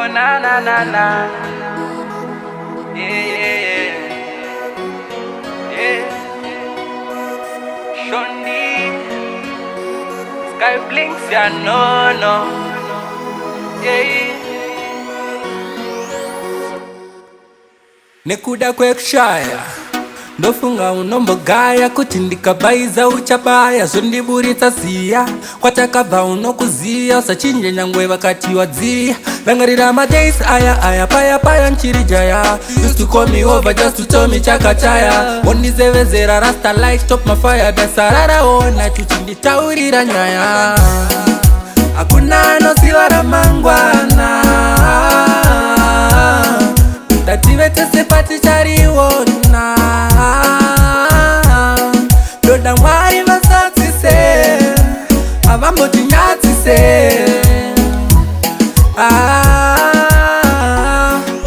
Oh na na na na. Yeah. Shawndee, sky blinks ya no. Yeah. Nekuda kwekushaya ndofunga unombogaya kuti ndikabaiza uchabaya zvondiburitsa ziya kwatakabva unokuziya usachinje nyangwe vakati wadziya rangarira madays aya paya nchiri jaya used to call me over just to tell me chakachaya wondizevezera rasta light stop my fire dasararaona chuchinditaurira nyaya hakuna anoziva ramangwana dative tese patichariona ndoda mwari vasatsise avambotinyatsise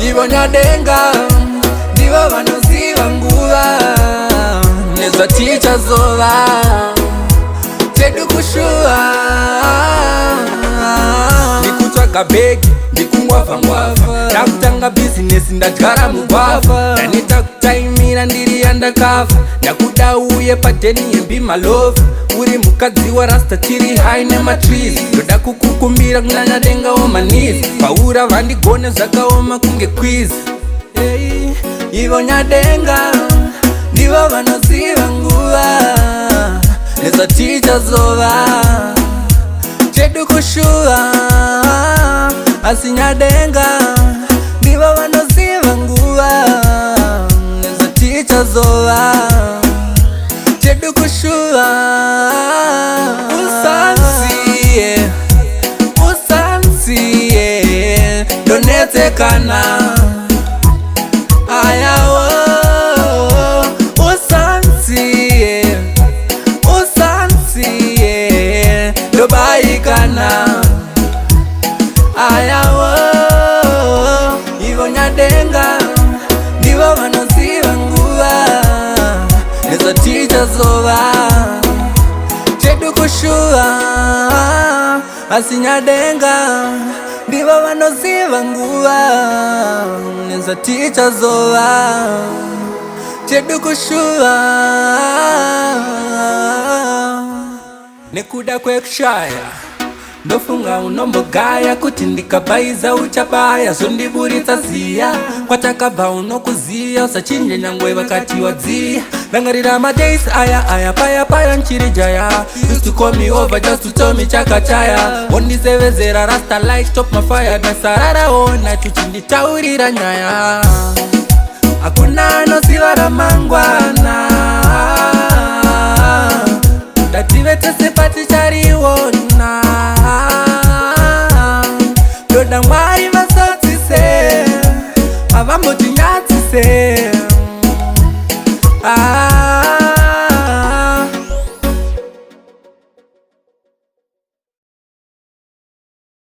ivo nyadenga ndivo vanoziva nguva nezvatichazova tedu kushuva ndikutsvaga bhegi ndikungwavha ndakutanga bhizinesi ndadyara mugwavha ndaneta kutaimira ndiri yandakafa ndakuda uye padheni yembi malova uri mukadzi warasta tiri hai nematrees ndoda kukukumbira kunyanyadenga womanisi paura vandigone zvakaoma kunge quiz ivo nyadenga ndivo vanoziva nguva nezvatichazova chedu kushuva asi nyadenga ndivo vanoziva nguva nezvatichazova chedu kushuva usansiye ndonetsekana ayawo usansiye ndobayikana ayawo ivo nyadenga ndivo vanoziva nguva nezvatichazova chedu kushuva asi nyadenga ndivo vanoziva nguva nezvatichazova chedu kushuva nekuda kwekushaya ndofunga unombogaya kuti ndikabaiza uchabaya zvondiburitsa ziya kwatakabva unokuziya usachinje nyangwe vakati wadziya rangarira madays aya paya nchiri jaya used to call me over just to tell me chakachaya wondizevezera rasta light stop my fire dasararaona chuchinditaurira nyaya hakuna anoziva ramangwana dative tese patichariona ndoda mwari vasatsise avambotinyatsise